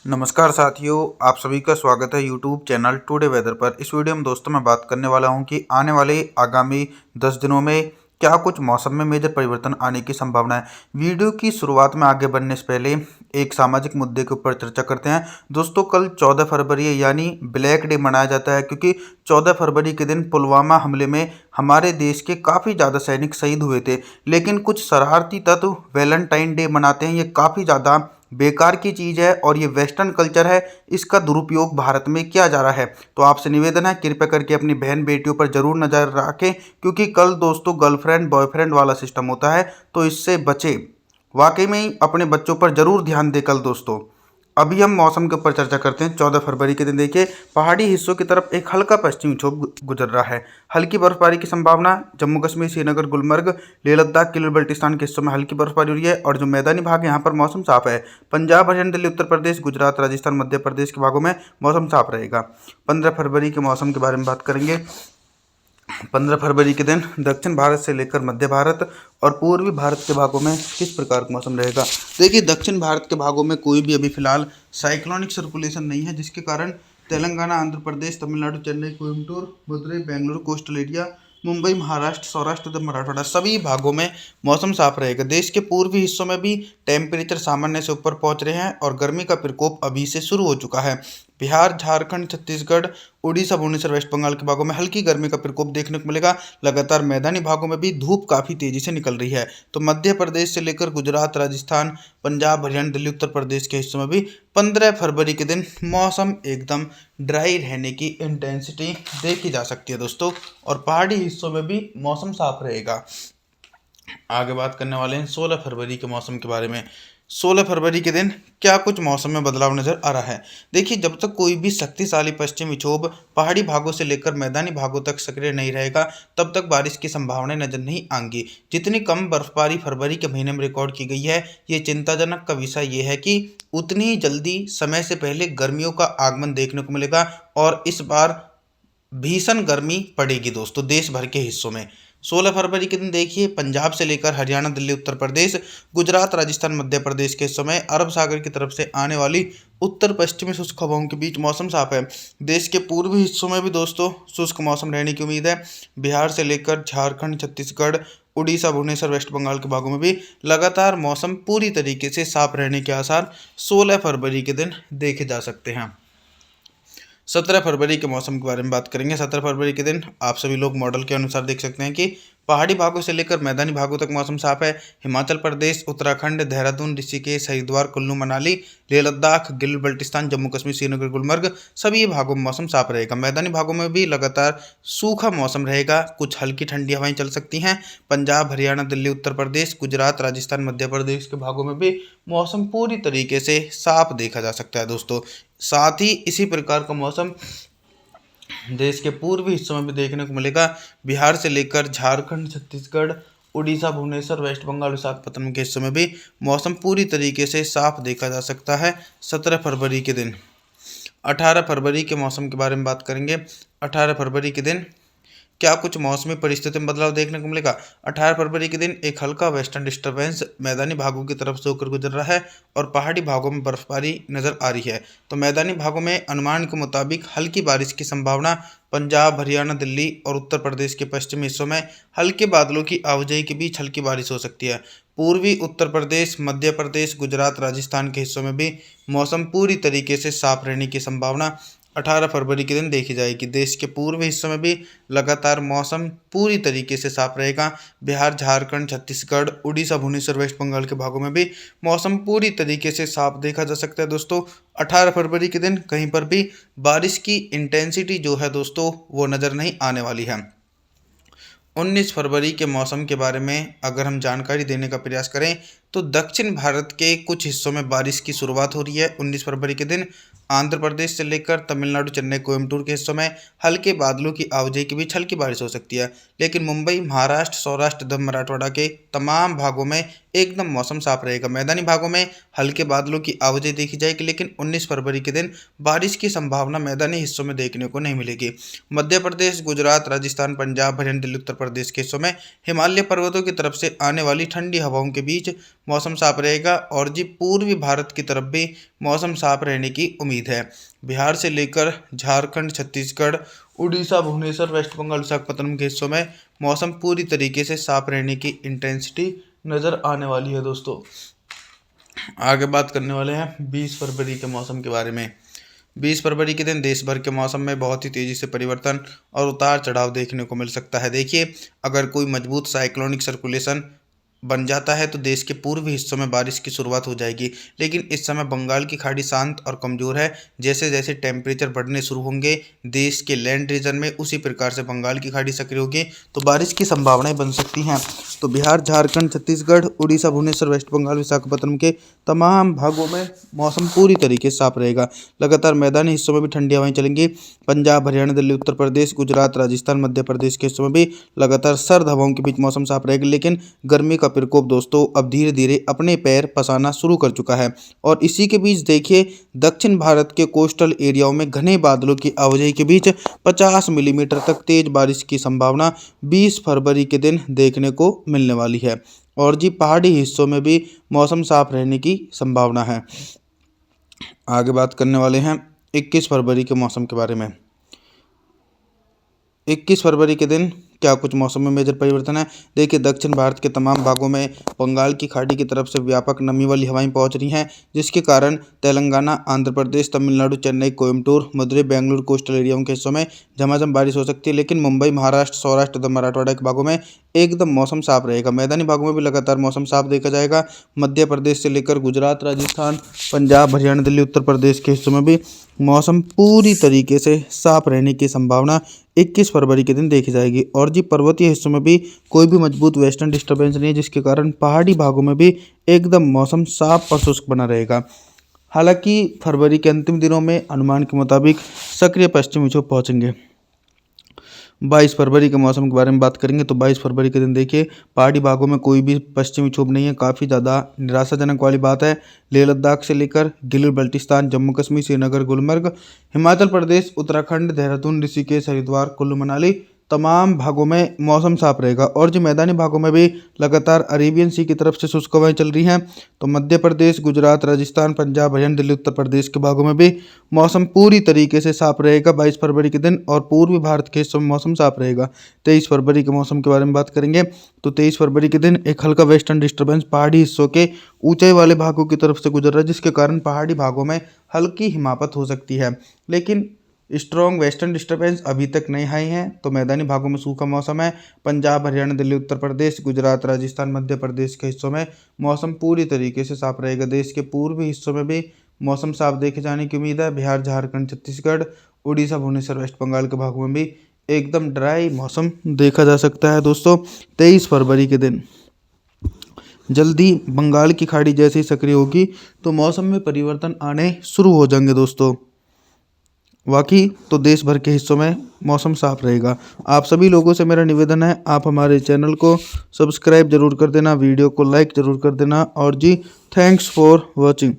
नमस्कार साथियों, आप सभी का स्वागत है यूट्यूब चैनल टुडे वेदर पर। इस वीडियो में दोस्तों मैं बात करने वाला हूं कि आने वाले आगामी 10 दिनों में क्या कुछ मौसम में मेजर परिवर्तन आने की संभावना है। वीडियो की शुरुआत में आगे बढ़ने से पहले एक सामाजिक मुद्दे के ऊपर चर्चा करते हैं। दोस्तों कल 14 फरवरी है, यानी ब्लैक डे मनाया जाता है, क्योंकि 14 फरवरी के दिन पुलवामा हमले में हमारे देश के काफ़ी ज़्यादा सैनिक शहीद हुए थे। लेकिन कुछ शरारती तत्व वैलेंटाइन डे मनाते हैं। ये काफ़ी ज़्यादा बेकार की चीज़ है और ये वेस्टर्न कल्चर है। इसका दुरुपयोग भारत में किया जा रहा है। तो आपसे निवेदन है, कृपया करके अपनी बहन बेटियों पर जरूर नज़र रखें, क्योंकि कल दोस्तों गर्लफ्रेंड बॉयफ्रेंड वाला सिस्टम होता है, तो इससे बचें। वाकई में ही अपने बच्चों पर जरूर ध्यान दें कल दोस्तों। अभी हम मौसम के ऊपर चर्चा करते हैं। 14 फरवरी के दिन देखिए पहाड़ी हिस्सों की तरफ एक हल्का पश्चिमी विक्षोभ गुजर रहा है। हल्की बर्फबारी की संभावना। जम्मू कश्मीर, श्रीनगर, गुलमर्ग, लेह लद्दाख, गिलगित बल्टिस्तान के हिस्सों में हल्की बर्फबारी हो रही है, और जो मैदानी भाग है यहाँ पर मौसम साफ है। पंजाब, हरियाणा, दिल्ली, उत्तर प्रदेश, गुजरात, राजस्थान, मध्य प्रदेश के भागों में मौसम साफ रहेगा। 15 फरवरी के मौसम के बारे में बात करेंगे। 15 फरवरी के दिन दक्षिण भारत से लेकर मध्य भारत और पूर्वी भारत के भागों में किस प्रकार का मौसम रहेगा। देखिए दक्षिण भारत के भागों में कोई भी अभी फिलहाल साइक्लोनिक सर्कुलेशन नहीं है, जिसके कारण तेलंगाना, आंध्र प्रदेश, तमिलनाडु, चेन्नई, कोयम्बटूर, मदुरई, बेंगलुरु, कोस्टल एरिया, मुंबई, महाराष्ट्र, सौराष्ट्र तथा मराठवाड़ा सभी भागों में मौसम साफ रहेगा। देश के पूर्वी हिस्सों में भी टेम्परेचर सामान्य से ऊपर पहुंच रहे हैं और गर्मी का प्रकोप अभी से शुरू हो चुका है। बिहार, झारखंड, छत्तीसगढ़, उड़ीसा, भुवनेश्वर, वेस्ट बंगाल के भागों में हल्की गर्मी का प्रकोप देखने को मिलेगा। लगातार मैदानी भागों में भी धूप काफ़ी तेजी से निकल रही है। तो मध्य प्रदेश से लेकर गुजरात, राजस्थान, पंजाब, हरियाणा, दिल्ली, उत्तर प्रदेश के हिस्सों में भी 15 फरवरी के दिन मौसम एकदम ड्राई रहने की इंटेंसिटी देखी जा सकती है दोस्तों, और पहाड़ी हिस्सों में भी मौसम साफ रहेगा। आगे बात करने वाले हैं 16 फरवरी के मौसम के बारे में। 16 फरवरी के दिन क्या कुछ मौसम में बदलाव नजर आ रहा है। देखिए जब तक कोई भी शक्तिशाली पश्चिमी विक्षोभ पहाड़ी भागों से लेकर मैदानी भागों तक सक्रिय नहीं रहेगा, तब तक बारिश की संभावनाएं नजर नहीं आएंगी। जितनी कम बर्फबारी फरवरी के महीने में रिकॉर्ड की गई है, ये चिंताजनक का विषय ये है कि उतनी ही जल्दी समय से पहले गर्मियों का आगमन देखने को मिलेगा, और इस बार भीषण गर्मी पड़ेगी दोस्तों देश भर के हिस्सों में। 16 फरवरी के दिन देखिए पंजाब से लेकर हरियाणा, दिल्ली, उत्तर प्रदेश, गुजरात, राजस्थान, मध्य प्रदेश के समय अरब सागर की तरफ से आने वाली उत्तर पश्चिमी शुष्क हवाओं के बीच मौसम साफ है। देश के पूर्वी हिस्सों में भी दोस्तों शुष्क मौसम रहने की उम्मीद है। बिहार से लेकर झारखंड, छत्तीसगढ़, उड़ीसा, भुवनेश्वर, वेस्ट बंगाल के भागों में भी लगातार मौसम पूरी तरीके से साफ रहने के आसार 16 फरवरी के दिन देखे जा सकते हैं। 17 फरवरी के मौसम के बारे में बात करेंगे। 17 फरवरी के दिन आप सभी लोग मॉडल के अनुसार देख सकते हैं कि पहाड़ी भागों से लेकर मैदानी भागों तक मौसम साफ है। हिमाचल प्रदेश, उत्तराखंड, देहरादून, ऋषिकेश, हरिद्वार, कुल्लू मनाली, लेह लद्दाख, गिलगित बल्टिस्तान, जम्मू कश्मीर, श्रीनगर, गुलमर्ग सभी भागों में मौसम साफ रहेगा। मैदानी भागों में भी लगातार सूखा मौसम रहेगा। कुछ हल्की ठंडी हवाएं चल सकती हैं। पंजाब, हरियाणा, दिल्ली, उत्तर प्रदेश, गुजरात, राजस्थान, मध्य प्रदेश के भागों में भी मौसम पूरी तरीके से साफ देखा जा सकता है दोस्तों। साथ ही इसी प्रकार का मौसम देश के पूर्वी हिस्सों में भी देखने को मिलेगा। बिहार से लेकर झारखंड, छत्तीसगढ़, उड़ीसा, भुवनेश्वर, वेस्ट बंगाल, विशाखापत्तनम के हिस्सों में भी मौसम पूरी तरीके से साफ देखा जा सकता है 17 फरवरी के दिन। 18 फरवरी के मौसम के बारे में बात करेंगे। 18 फरवरी के दिन क्या कुछ मौसमी परिस्थितियों में बदलाव देखने को मिलेगा। 18 फरवरी के दिन एक हल्का वेस्टर्न डिस्टर्बेंस मैदानी भागों की तरफ से होकर गुजर रहा है और पहाड़ी भागों में बर्फबारी नजर आ रही है। तो मैदानी भागों में अनुमान के मुताबिक हल्की बारिश की संभावना। पंजाब, हरियाणा, दिल्ली और उत्तर प्रदेश के पश्चिमी हिस्सों में हल्के बादलों की आवाजाही के बीच हल्की बारिश हो सकती है। पूर्वी उत्तर प्रदेश, मध्य प्रदेश, गुजरात, राजस्थान के हिस्सों में भी मौसम पूरी तरीके से साफ रहने की संभावना 18 फरवरी के दिन देखी जाएगी। देश के पूर्वी हिस्सों में भी लगातार मौसम पूरी तरीके से साफ रहेगा। बिहार, झारखंड, छत्तीसगढ़, उड़ीसा, भुवनेश्वर, वेस्ट बंगाल के भागों में भी मौसम पूरी तरीके से साफ देखा जा सकता है दोस्तों। 18 फरवरी के दिन कहीं पर भी बारिश की इंटेंसिटी जो है दोस्तों वो नज़र नहीं आने वाली है। 19 फरवरी के मौसम के बारे में अगर हम जानकारी देने का प्रयास करें तो दक्षिण भारत के कुछ हिस्सों में बारिश की शुरुआत हो रही है। 19 फरवरी के दिन आंध्र प्रदेश से लेकर तमिलनाडु, चेन्नई, कोयम्बटूर के हिस्सों में हल्के बादलों की आवाजाही के बीच हल्की बारिश हो सकती है। लेकिन मुंबई, महाराष्ट्र, सौराष्ट्र तथा मराठवाड़ा के तमाम भागों में एकदम मौसम साफ रहेगा। मैदानी भागों में हल्के बादलों की आवाजाही देखी जाएगी, लेकिन 19 फरवरी के दिन बारिश की संभावना मैदानी हिस्सों में देखने को नहीं मिलेगी। मध्य प्रदेश, गुजरात, राजस्थान, पंजाब, हरियाणा, दिल्ली, उत्तर प्रदेश के हिस्सों में हिमालय पर्वतों की तरफ से आने वाली ठंडी हवाओं के बीच मौसम साफ रहेगा और जी पूर्वी भारत की तरफ भी मौसम साफ रहने की उम्मीद है। बिहार से लेकर झारखंड, छत्तीसगढ़, उड़ीसा, भुवनेश्वर, वेस्ट बंगाल, विशाखापत्तनम के हिस्सों में मौसम पूरी तरीके से साफ रहने की इंटेंसिटी नज़र आने वाली है दोस्तों। आगे बात करने वाले हैं 20 फरवरी के मौसम के बारे में। 20 फरवरी के दिन देश भर के मौसम में बहुत ही तेज़ी से परिवर्तन और उतार चढ़ाव देखने को मिल सकता है। देखिए, अगर कोई मजबूत साइक्लोनिक सर्कुलेशन बन जाता है तो देश के पूर्वी हिस्सों में बारिश की शुरुआत हो जाएगी, लेकिन इस समय बंगाल की खाड़ी शांत और कमज़ोर है। जैसे जैसे टेम्परेचर बढ़ने शुरू होंगे देश के लैंड रीजन में, उसी प्रकार से बंगाल की खाड़ी सक्रिय होगी तो बारिश की संभावनाएं बन सकती हैं। तो बिहार, झारखंड, छत्तीसगढ़, उड़ीसा, भुवनेश्वर, वेस्ट बंगाल, विशाखापत्तनम के तमाम भागों में मौसम पूरी तरीके से साफ रहेगा। लगातार मैदानी हिस्सों में भी ठंडी हवाएं चलेंगी। पंजाब, हरियाणा, दिल्ली, उत्तर प्रदेश, गुजरात, राजस्थान, मध्य प्रदेश के हिस्सों में भी लगातार सर्द हवाओं के बीच मौसम साफ रहेगा, लेकिन गर्मी का प्रकोप दोस्तों अब धीरे धीरे अपने पैर पसारना शुरू कर चुका है। और इसी के बीच देखिए, दक्षिण भारत के कोस्टल एरियाओं में घने बादलों की आवाजाही के बीच 50 मिलीमीटर तक तेज बारिश की संभावना 20 फरवरी के दिन देखने को मिलने वाली है। और जी पहाड़ी हिस्सों में भी मौसम साफ रहने की संभावना है। आगे बात करने वाले हैं 21 फरवरी के मौसम के बारे में। 21 फरवरी के दिन क्या कुछ मौसम में मेजर परिवर्तन है। देखिए, दक्षिण भारत के तमाम भागों में बंगाल की खाड़ी की तरफ से व्यापक नमी वाली हवाएं पहुंच रही हैं, जिसके कारण तेलंगाना, आंध्र प्रदेश, तमिलनाडु, चेन्नई, कोयम्बटूर, मदुरई, बेंगलुरु कोस्टल एरियाओं के हिस्सों में झमाझम बारिश हो सकती है, लेकिन मुंबई, महाराष्ट्र, सौराष्ट्र तथा मराठवाड़ा के भागों में एकदम मौसम साफ रहेगा। मैदानी भागों में भी लगातार मौसम साफ देखा जाएगा। मध्य प्रदेश से लेकर गुजरात, राजस्थान, पंजाब, हरियाणा, दिल्ली, उत्तर प्रदेश के हिस्सों में भी मौसम पूरी तरीके से साफ रहने की संभावना 21 फरवरी के दिन देखी जाएगी। और जी पर्वतीय हिस्सों में भी कोई भी मजबूत वेस्टर्न डिस्टर्बेंस नहीं है, जिसके कारण पहाड़ी भागों में भी एकदम मौसम साफ और शुष्क बना रहेगा। हालांकि फरवरी के अंतिम दिनों में अनुमान के मुताबिक सक्रिय पश्चिमी विक्षोभ पहुंचेंगे। 22 फरवरी के मौसम के बारे में बात करेंगे तो 22 फरवरी के दिन देखिए, पहाड़ी भागों में कोई भी पश्चिमी विक्षोभ नहीं है। काफ़ी ज़्यादा निराशाजनक वाली बात है। लेह लद्दाख से लेकर गिलगित बल्टिस्तान, जम्मू कश्मीर, श्रीनगर, गुलमर्ग, हिमाचल प्रदेश, उत्तराखंड, देहरादून, ऋषिकेश, हरिद्वार, कुल्लू मनाली तमाम भागों में मौसम साफ रहेगा। और जो मैदानी भागों में भी लगातार अरेबियन सी की तरफ से शुष्क हवाएं चल रही हैं, तो मध्य प्रदेश, गुजरात, राजस्थान, पंजाब, हरियाणा, दिल्ली, उत्तर प्रदेश के भागों में भी मौसम पूरी तरीके से साफ रहेगा 22 फरवरी के दिन। और पूर्वी भारत के हिस्सों में मौसम साफ रहेगा। 23 फरवरी के मौसम के बारे में बात करेंगे तो 23 फरवरी के दिन एक हल्का वेस्टर्न डिस्टर्बेंस पहाड़ी हिस्सों के ऊंचाई वाले भागों की तरफ से गुजर रहा है, जिसके कारण पहाड़ी भागों में हल्की हिमापत हो सकती है, लेकिन स्ट्रॉन्ग वेस्टर्न डिस्टर्बेंस अभी तक नहीं आई हैं। तो मैदानी भागों में सूखा मौसम है। पंजाब, हरियाणा, दिल्ली, उत्तर प्रदेश, गुजरात, राजस्थान, मध्य प्रदेश के हिस्सों में मौसम पूरी तरीके से साफ रहेगा। देश के पूर्वी हिस्सों में भी मौसम साफ देखे जाने की उम्मीद है। बिहार, झारखंड, छत्तीसगढ़, उड़ीसा, भुवनेश्वर, वेस्ट बंगाल के भागों में भी एकदम ड्राई मौसम देखा जा सकता है दोस्तों 23 फरवरी के दिन। जल्दी बंगाल की खाड़ी जैसे ही सक्रिय होगी तो मौसम में परिवर्तन आने शुरू हो जाएंगे दोस्तों। वाकई तो देश भर के हिस्सों में मौसम साफ रहेगा। आप सभी लोगों से मेरा निवेदन है, आप हमारे चैनल को सब्सक्राइब जरूर कर देना, वीडियो को लाइक जरूर कर देना। और जी थैंक्स फॉर वॉचिंग।